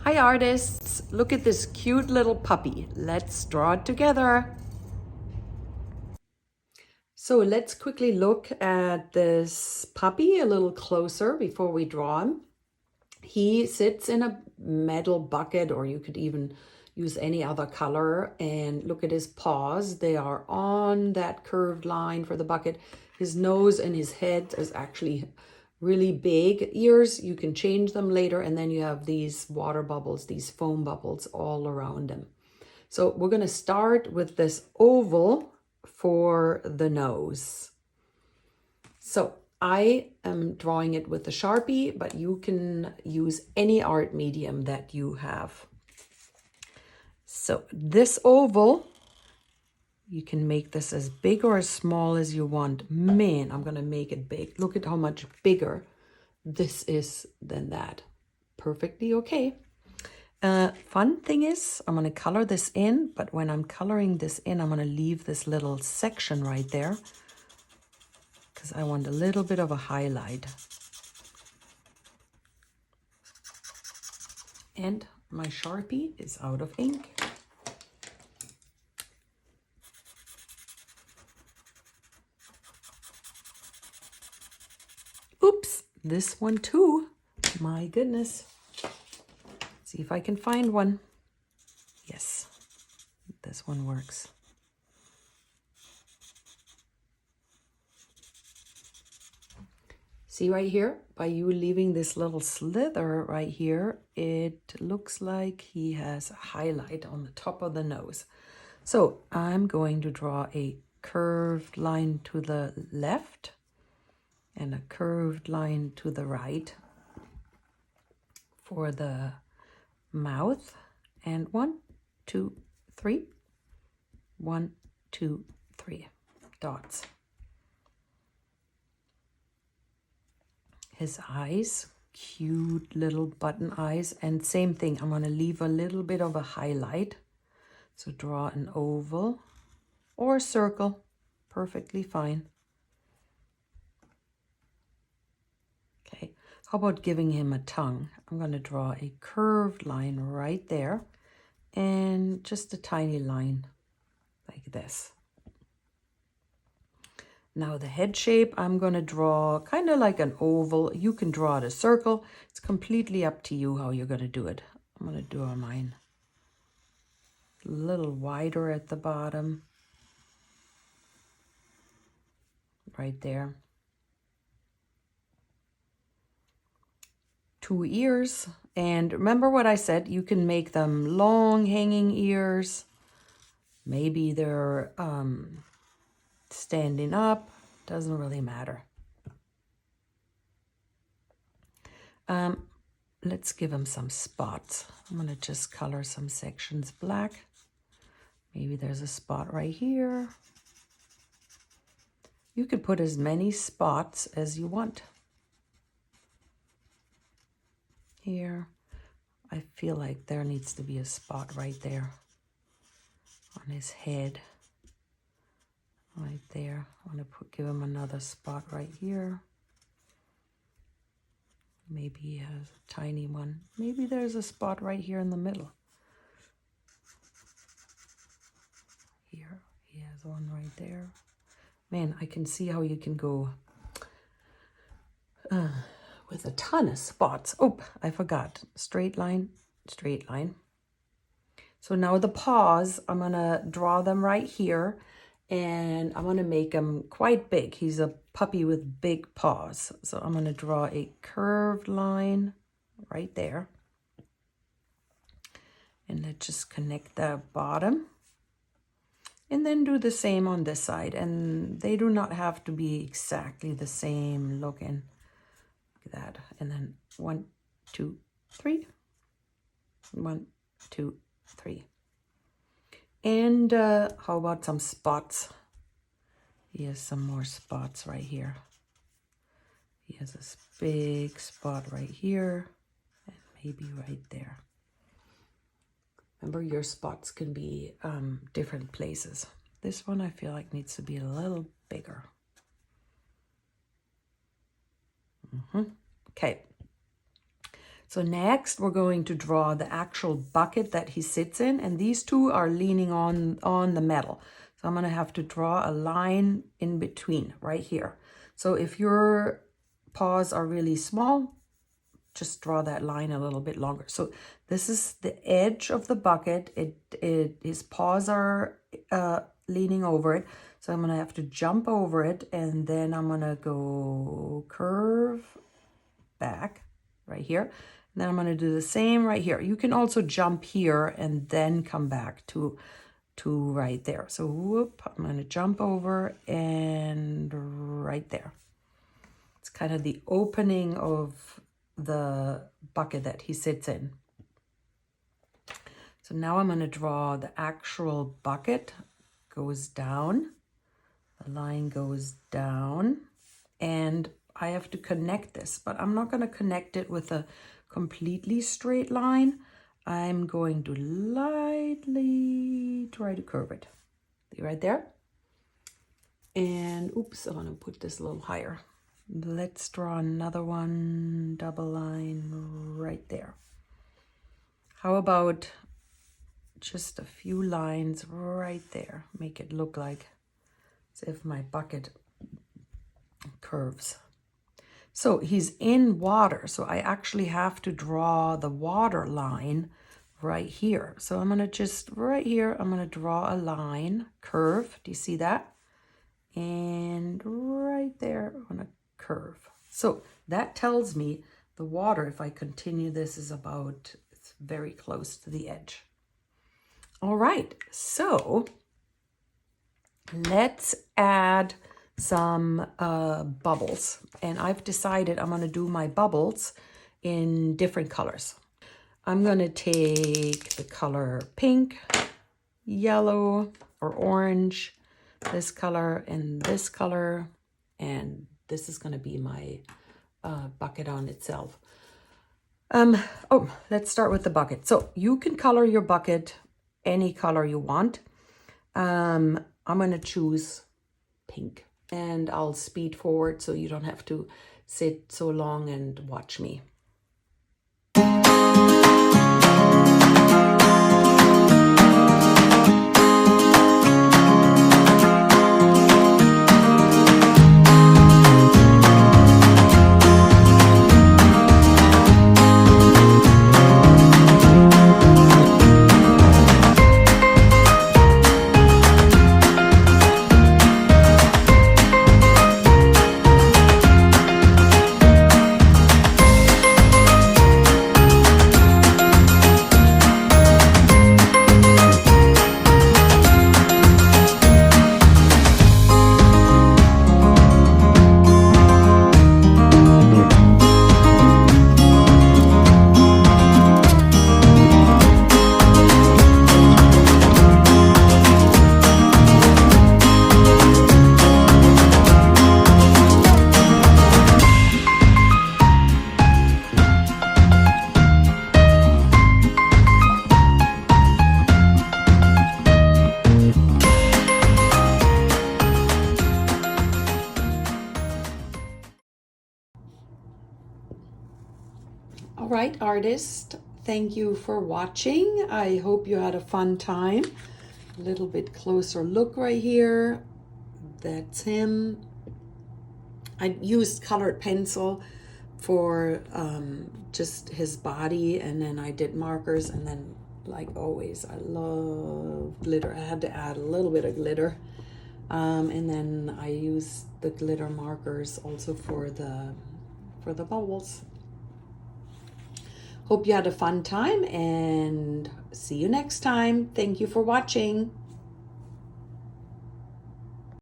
Hi artists, look at this cute little puppy. Let's draw it together. So let's quickly look at this puppy a little closer before we draw him. He sits in a metal bucket, or you could even use any other color, and look at his paws. They are on that curved line for the bucket. His nose and his head is actually really big. Ears, you can change them later, and then you have these water bubbles, these foam bubbles all around him. So we're going to start with this oval for the nose. So I am drawing it with the Sharpie, but you can use any art medium that you have. So this oval, you can make this as big or as small as you want. Man, I'm going to make it big. Look at how much bigger this is than that. Perfectly okay. Fun thing is, I'm going to color this in, but when I'm coloring this in, I'm going to leave this little section right there because I want a little bit of a highlight. And my Sharpie is out of ink. Oops, this one too. My goodness. See if I can find one. Yes, this one works. See right here, by you leaving this little slither right here, it looks like he has a highlight on the top of the nose. So I'm going to draw a curved line to the left and a curved line to the right for the mouth. And 1, 2, 3. 1, 2, 3 dots. His eyes, cute little button eyes, and same thing, I'm going to leave a little bit of a highlight. So draw an oval or a circle, perfectly fine. Okay, how about giving him a tongue? I'm going to draw a curved line right there and just a tiny line like this. Now the head shape, I'm going to draw kind of like an oval. You can draw it a circle. It's completely up to you how you're going to do it. I'm going to draw mine a little wider at the bottom. Right there. 2 ears. And remember what I said, you can make them long hanging ears. Maybe they're standing up. Doesn't really matter. Let's give him some spots. I'm going to just color some sections black. Maybe there's a spot right here. You could put as many spots as you want. Here, I feel like there needs to be a spot right there on his head. Right there. I want to give him another spot right here. Maybe he has a tiny one. Maybe there's a spot right here in the middle. Here, he has one right there. Man, I can see how you can go with a ton of spots. Oh, I forgot. Straight line, straight line. So now the paws, I'm going to draw them right here. And I'm going to make him quite big. He's a puppy with big paws. So I'm going to draw a curved line right there. And let's just connect the bottom. And then do the same on this side. And they do not have to be exactly the same looking. Like that. And then 1, 2, 3. 1, 2, 3. And how about some spots? He has some more spots right here. He has this big spot right here and maybe right there. Remember, your spots can be different places. This one I feel like needs to be a little bigger. Okay. So next we're going to draw the actual bucket that he sits in, and these two are leaning on the metal. So I'm going to have to draw a line in between right here. So if your paws are really small, just draw that line a little bit longer. So this is the edge of the bucket. His paws are leaning over it. So I'm going to have to jump over it, and then I'm going to go curve back right here. And then I'm going to do the same right here. You can also jump here and then come back to right there. So whoop, I'm going to jump over and right there. It's kind of the opening of the bucket that he sits in. So now I'm going to draw the actual bucket. Goes down, the line goes down, and I have to connect this, but I'm not going to connect it with a completely straight line. I'm going to lightly try to curve it. See right there? And oops, I'm going to put this a little higher. Let's draw another one, double line right there. How about just a few lines right there? Make it look like as if my bucket curves. So he's in water, so I actually have to draw the water line right here. So I'm going to just right here, I'm going to draw a line, curve. Do you see that? And right there, I'm going to curve. So that tells me the water, if I continue this, is about, it's very close to the edge. All right, so let's add some bubbles. And I've decided I'm going to do my bubbles in different colors. I'm going to take the color pink, yellow, or orange, this color, and this color, and this is going to be my bucket on itself. Oh, let's start with the bucket. So you can color your bucket any color you want. I'm going to choose pink, and I'll speed forward so you don't have to sit so long and watch me. All right, artist, thank you for watching. I hope you had a fun time. A little bit closer look right here. That's him. I used colored pencil for just his body, and then I did markers, and then like always, I love glitter. I had to add a little bit of glitter. And then I used the glitter markers also for the bubbles. Hope you had a fun time, and see you next time. Thank you for watching.